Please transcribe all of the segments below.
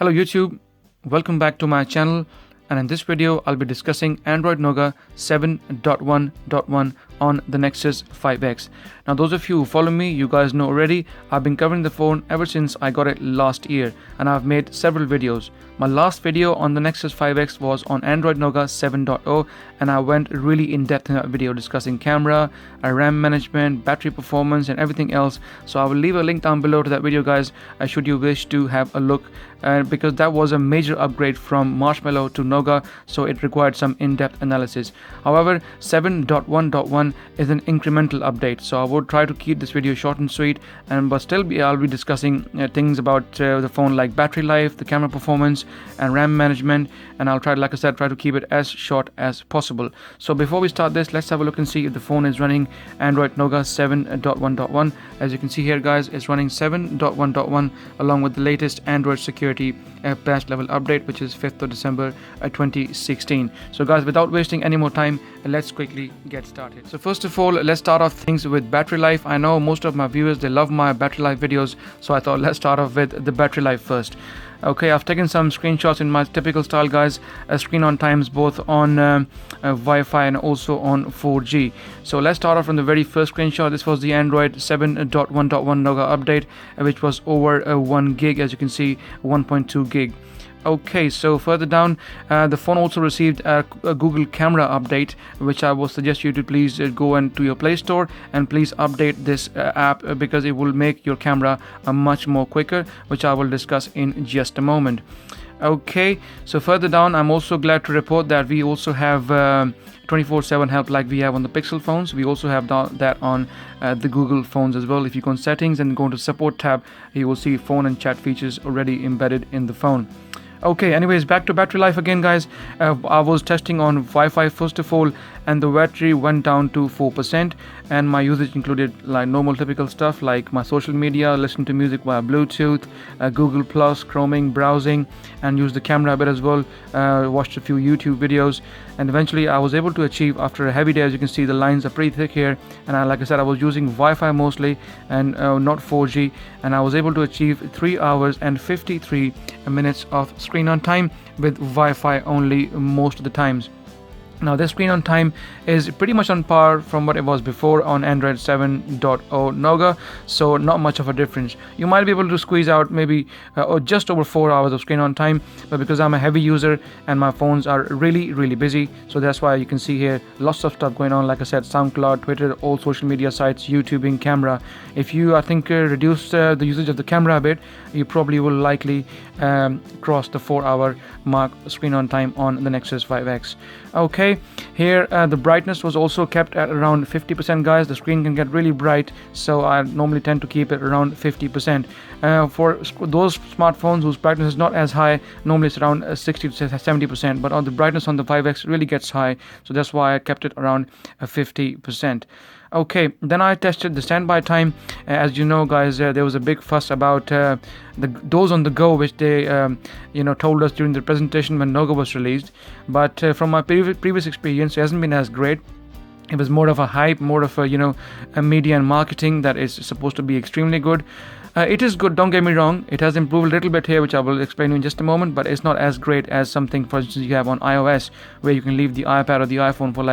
Hello YouTube, welcome back to my channel, and in this video I'll be discussing Android Nougat 7.1.1 on the Nexus 5X. Now those of you who follow me, you guys know already, I've been covering the phone ever since I got it last year, and I've made several videos. My last video on the Nexus 5X was on Android Nougat 7.0, and I went really in depth in that video discussing camera, RAM management, battery performance and everything else. So I will leave a link down below to that video, guys, should you wish to have a look, because that was a major upgrade from Marshmallow to Nougat, so it required some in-depth analysis. However, 7.1.1 is an incremental update, so I would try to keep this video short and sweet, but still I'll be discussing things about the phone like battery life, the camera performance and RAM management, and I'll try, like I said, try to keep it as short as possible. So before we start this, let's have a look and see if the phone is running Android Nougat 7.1.1. As you can see here, guys, it's running 7.1.1 along with the latest Android security patch level update, which is 5th of December 2016. So guys, without wasting any more time, let's quickly get started. So first of all, let's start off things with battery life. I know most of my viewers, they love my battery life videos, so I thought let's start off with the battery life first. Okay, I've taken some screenshots in my typical style, guys, screen on times both on Wi-Fi and also on 4G. So let's start off from the very first screenshot. This was the Android 7.1.1 Nougat update, which was over 1 gig, as you can see, 1.2 gig. Okay, so further down, the phone also received a Google camera update, which I will suggest you to please go into your Play Store and please update this app, because it will make your camera much more quicker, which I will discuss in just a moment. Okay, so further down, I'm also glad to report that we also have 24/7 help like we have on the Pixel phones. We also have that on the Google phones as well. If you go on settings and go into support tab, you will see phone and chat features already embedded in the phone. Okay, anyways, back to battery life again, guys. I was testing on Wi-Fi first of all, and the battery went down to 4%, and my usage included like normal typical stuff like my social media, listen to music via Bluetooth, Google Plus, Chroming, browsing, and use the camera a bit as well. Watched a few YouTube videos, and eventually I was able to achieve, after a heavy day, as you can see the lines are pretty thick here, and like I said, I was using Wi-Fi mostly and not 4G, and I was able to achieve 3 hours and 53 minutes of screen on time with Wi-Fi only most of the times. Now this screen on time is pretty much on par from what it was before on Android 7.0 Nougat, so not much of a difference. You might be able to squeeze out maybe just over 4 hours of screen on time, but because I'm a heavy user and my phones are really busy, so that's why you can see here lots of stuff going on. Like I said, SoundCloud, Twitter, all social media sites, YouTubing, camera. If you, I think, reduce the usage of the camera a bit, you probably will likely cross the 4-hour mark screen on time on the Nexus 5X. Okay, here the brightness was also kept at around 50%, guys. The screen can get really bright, so I normally tend to keep it around 50%. For those smartphones whose brightness is not as high, normally it's around 60 to 70%, but on the brightness on the 5X really gets high, so that's why I kept it around 50%. Okay, then I tested the standby time. As you know, guys, there was a big fuss about those on the go, which they told us during the presentation when Nougat was released, but from my previous experience, it hasn't been as great. It was more of a hype, more of a media and marketing that is supposed to be extremely good. It is good, don't get me wrong. It has improved a little bit here, which I will explain in just a moment, but it's not as great as something, for instance, you have on iOS, where you can leave the iPad or the iPhone for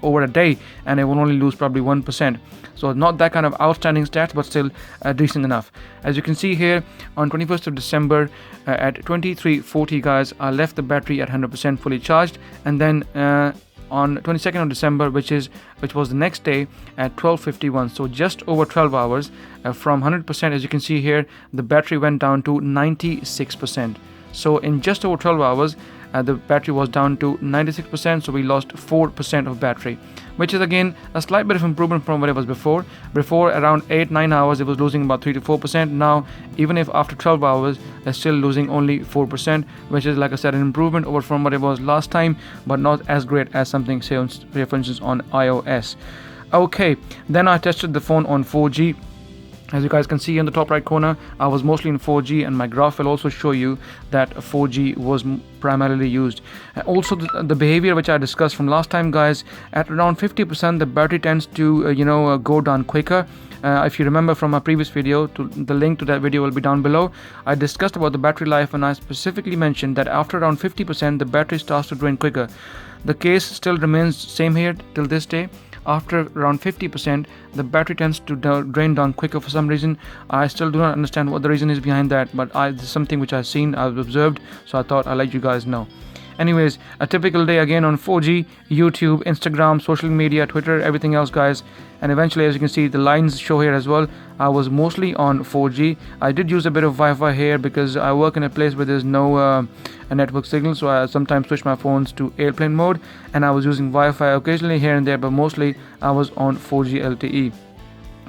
over a day and it will only lose probably 1%. So not that kind of outstanding stats, but still decent enough. As you can see here, on 21st of December at 23:40, guys, I left the battery at 100% fully charged, and then on 22nd of December, which was the next day at 12:51, so just over 12 hours, from 100%, as you can see here, the battery went down to 96%. So in just over 12 hours, the battery was down to 96%, so we lost 4% of battery, which is again a slight bit of improvement from what it was before. Before, around 8-9 hours, it was losing about 3 to 4%. Now, even if after 12 hours, it's still losing only 4%, which is, like I said, an improvement over from what it was last time, but not as great as something, say, for instance, on iOS. Okay, then I tested the phone on 4G. As you guys can see in the top right corner, I was mostly in 4G, and my graph will also show you that 4G was primarily used. And also the behavior which I discussed from last time, guys, at around 50% the battery tends to go down quicker. If you remember from my previous video, the link to that video will be down below. I discussed about the battery life, and I specifically mentioned that after around 50% the battery starts to drain quicker. The case still remains same here till this day. After around 50%, the battery tends to drain down quicker for some reason. I still do not understand what the reason is behind that, but this is something which I've seen, I've observed, so I thought I'd let you guys know. Anyways, a typical day again on 4G, YouTube, Instagram, social media, Twitter, everything else, guys. And eventually, as you can see, the lines show here as well. I was mostly on 4G. I did use a bit of Wi-Fi here because I work in a place where there's no a network signal, so I sometimes switch my phones to airplane mode, and I was using Wi-Fi occasionally here and there, but mostly I was on 4G LTE.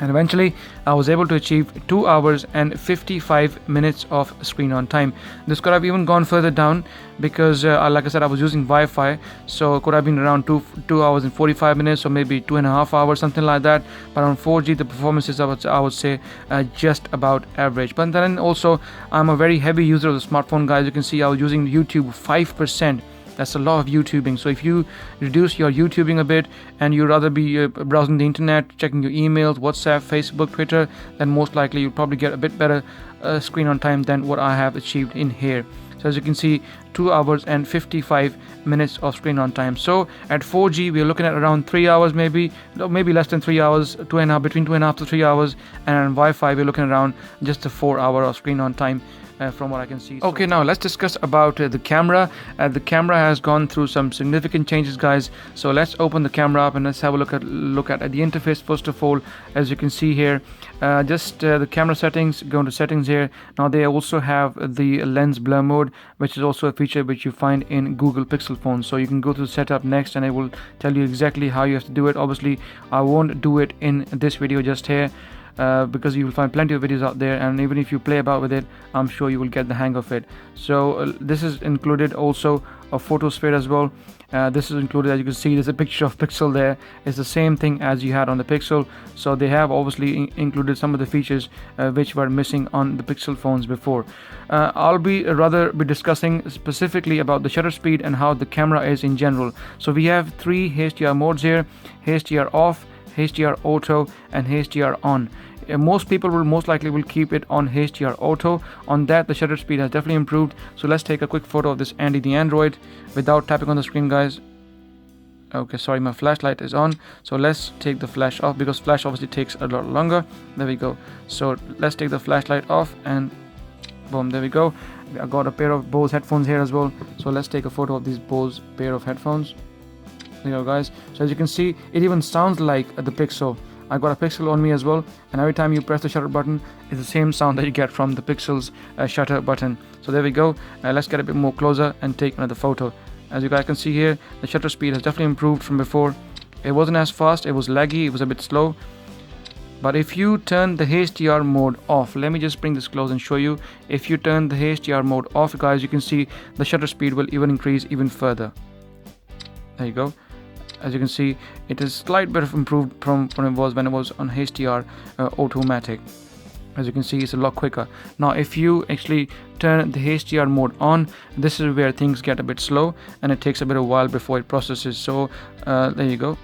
And eventually I was able to achieve 2 hours and 55 minutes of screen on time. This could have even gone further down because like I said, I was using Wi-Fi, so it could have been around 2 hours and 45 minutes, or maybe 2.5 hours, something like that. But on 4G the performance is, I would say just about average. But then also I'm a very heavy user of the smartphone, guys. You can see I was using YouTube 5%. That's a lot of YouTubing. So if you reduce your YouTubing a bit and you rather be browsing the internet, checking your emails, WhatsApp, Facebook, Twitter, then most likely you'll probably get a bit better screen on time than what I have achieved in here. So as you can see, 2 hours and 55 minutes of screen on time. So at 4G we're looking at around 3 hours, maybe less than 3 hours, between 2.5 to 3 hours, and on Wi-Fi we're looking around just a 4 hour of screen on time. From what I can see. Okay, now let's discuss about the camera. The camera has gone through some significant changes, guys. So let's open the camera up and let's have a look at the interface first of all. As you can see here, the camera settings. Go into settings here. Now they also have the lens blur mode, which is also a feature which you find in Google Pixel phones. So you can go to setup next, and it will tell you exactly how you have to do it. Obviously, I won't do it in this video just here. Because you will find plenty of videos out there, and even if you play about with it, I'm sure you will get the hang of it. So this is included also a photosphere as well. This is included. As you can see, there's a picture of Pixel there. It's the same thing as you had on the Pixel, so they have obviously included some of the features which were missing on the Pixel phones before. I'll be discussing specifically about the shutter speed and how the camera is in general. So we have 3 HDR modes here: HDR off, HDR auto, and HDR on. Most people will most likely keep it on HDR auto. On that, the shutter speed has definitely improved. So let's take a quick photo of this Andy the Android without tapping on the screen, guys. Okay, sorry, my flashlight is on, so let's take the flash off because flash obviously takes a lot longer. There we go. So let's take the flashlight off, and boom, there we go. I got a pair of Bose headphones here as well, so let's take a photo of these Bose pair of headphones. There you go, guys. So as you can see, it even sounds like the Pixel. I got a Pixel on me as well, and every time you press the shutter button, it's the same sound that you get from the Pixel's shutter button. So there we go. Let's get a bit more closer and take another photo. As you guys can see here, the shutter speed has definitely improved from before. It wasn't as fast, it was laggy, it was a bit slow. But if you turn the HDR mode off, let me just bring this close and show you. If you turn the HDR mode off, guys, you can see the shutter speed will even increase even further. There you go. As you can see, it is slight bit of improved from when it was on HDR automatic. As you can see, it's a lot quicker. Now if you actually turn the HDR mode on, this is where things get a bit slow and it takes a bit of a while before it processes. So there you go.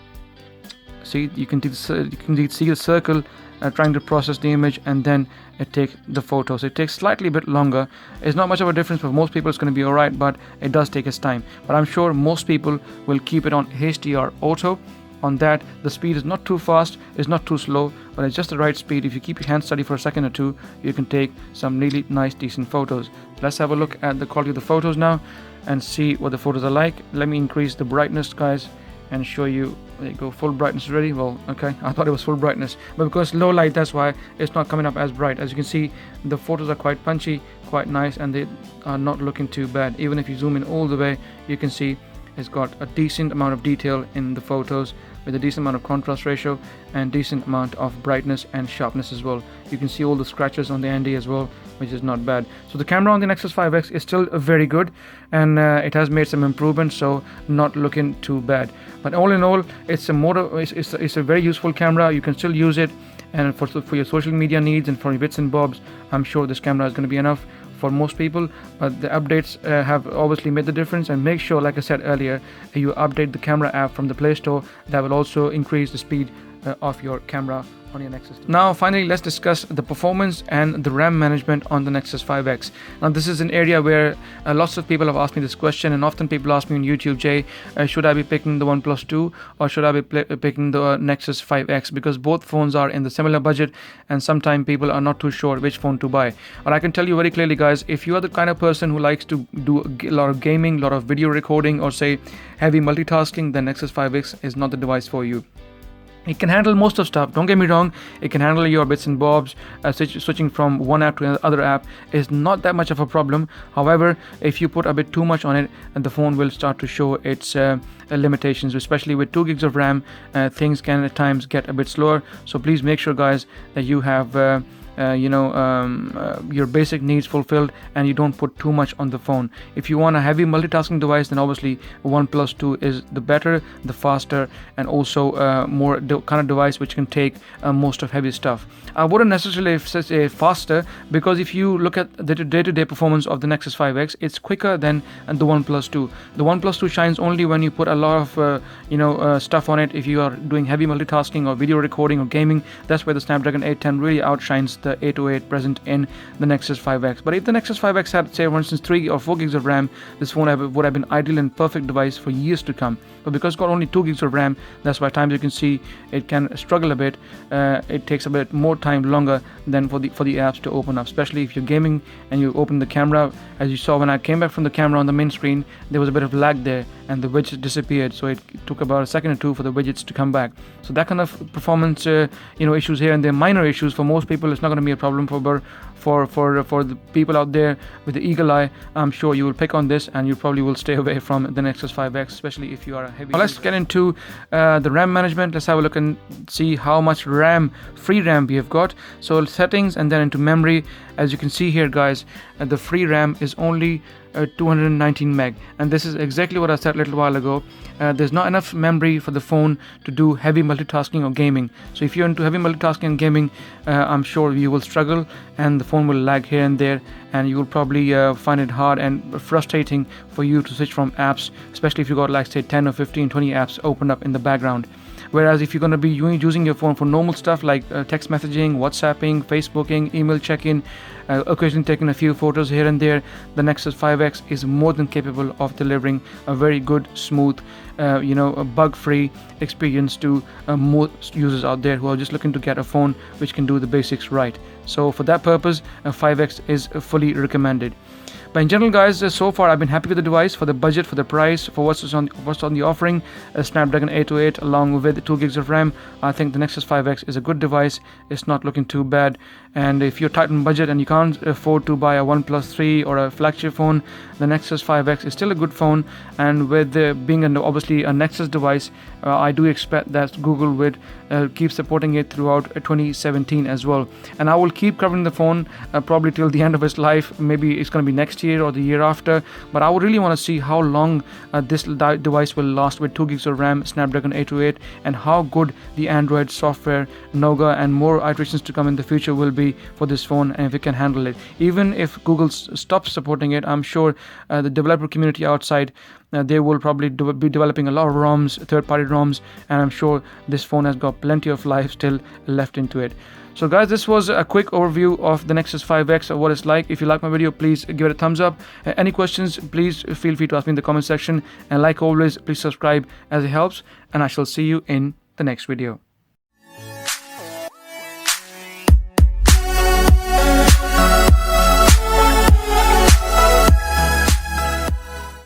See, you can see the circle trying to process the image, and then it takes the photo. So it takes slightly bit longer. It's not much of a difference for most people. It's going to be alright, but it does take its time. But I'm sure most people will keep it on HDR auto. On that, the speed is not too fast, it's not too slow, but it's just the right speed. If you keep your hand steady for a second or two, you can take some really nice, decent photos. Let's have a look at the quality of the photos now and see what the photos are like. Let me increase the brightness, guys, and show you. There you go, full brightness ready. Well, okay, I thought it was full brightness, but because low light, that's why it's not coming up as bright. As you can see, the photos are quite punchy, quite nice, and they are not looking too bad. Even if you zoom in all the way, you can see It's got a decent amount of detail in the photos with a decent amount of contrast ratio and decent amount of brightness and sharpness as well. You can see all the scratches on the ND as well, which is not bad. So the camera on the Nexus 5X is still very good, and it has made some improvements, so not looking too bad. But all in all, it's a very useful camera. You can still use it, and for your social media needs and for your bits and bobs, I'm sure this camera is going to be enough for most people. But the updates have obviously made the difference, and make sure, like I said earlier, you update the camera app from the Play Store. That will also increase the speed of your camera on your Nexus. Now finally, let's discuss the performance and the RAM management on the Nexus 5X. Now this is an area where lots of people have asked me this question, and often people ask me on YouTube, Jay, should I be picking the OnePlus 2 or should I be picking the Nexus 5X, because both phones are in the similar budget and sometimes people are not too sure which phone to buy. But I can tell you very clearly, guys, if you are the kind of person who likes to do a lot of gaming, a lot of video recording, or say heavy multitasking, then Nexus 5X is not the device for you. It can handle most of stuff, don't get me wrong. It can handle your bits and bobs. Switching from one app to another app is not that much of a problem. However, if you put a bit too much on it, the phone will start to show its limitations. Especially with 2 gigs of RAM, things can at times get a bit slower. So please make sure, guys, that you have your basic needs fulfilled and you don't put too much on the phone. If you want a heavy multitasking device, then obviously OnePlus 2 is the better, the faster, and also more kind of device which can take most of heavy stuff. I wouldn't necessarily say faster, because if you look at the day-to-day performance of the Nexus 5X, it's quicker than the OnePlus 2. The OnePlus 2 shines only when you put a lot of stuff on it. If you are doing heavy multitasking or video recording or gaming, that's where the Snapdragon 810 really outshines the 808 present in the Nexus 5X. But if the Nexus 5X had, say, for instance, 3 or 4 gigs of RAM, this phone would have been ideal and perfect device for years to come. But because it's got only 2 gigs of RAM, that's why at times you can see it can struggle a bit. It takes a bit more time, longer than for the apps to open up, especially if you're gaming and you open the camera. As you saw when I came back from the camera on the main screen, there was a bit of lag there and the widget disappeared, so it took about a second or two for the widgets to come back. So that kind of performance issues here and there, minor issues. For most people it's not going to be a problem. For the people out there with the eagle eye, I'm sure you will pick on this and you probably will stay away from the Nexus 5X, especially if you are a heavy. Now let's get into the RAM management. Let's have a look and see how much free RAM we have got. So settings and then into memory. As you can see here, guys, the free RAM is only 219 meg, and this is exactly what I said a little while ago. There's not enough memory for the phone to do heavy multitasking or gaming. So if you're into heavy multitasking and gaming, I'm sure you will struggle and the phone will lag here and there, and you will probably find it hard and frustrating for you to switch from apps, especially if you got, like, say, 10 or 15, 20 apps opened up in the background. Whereas if you're going to be using your phone for normal stuff like text messaging, WhatsApping, Facebooking, email check-in, occasionally taking a few photos here and there, the Nexus 5X is more than capable of delivering a very good, smooth, a bug-free experience to most users out there who are just looking to get a phone which can do the basics right. So for that purpose, 5X is fully recommended. But in general, guys, so far I've been happy with the device for the budget, for the price, for what's on the offering. Snapdragon 808 along with 2 gigs of RAM. I think the Nexus 5X is a good device. It's not looking too bad. And if you're tight on budget and you can't afford to buy a OnePlus 3 or a flagship phone, the Nexus 5X is still a good phone. And with being obviously a Nexus device, I do expect that Google would keep supporting it throughout 2017 as well. And I will keep covering the phone probably till the end of its life. Maybe it's going to be next year or the year after, but I would really want to see how long this device will last with 2 gigs of RAM, Snapdragon 808, and how good the Android software, Nougat, and more iterations to come in the future will be for this phone, and if it can handle it. Even if Google stops supporting it, I'm sure the developer community outside, they will probably be developing a lot of ROMs, third-party ROMs, and I'm sure this phone has got plenty of life still left into it. So guys, this was a quick overview of the Nexus 5X, of what it's like. If you like my video, please give it a thumbs up. Any questions, please feel free to ask me in the comment section. And like always, please subscribe as it helps. And I shall see you in the next video.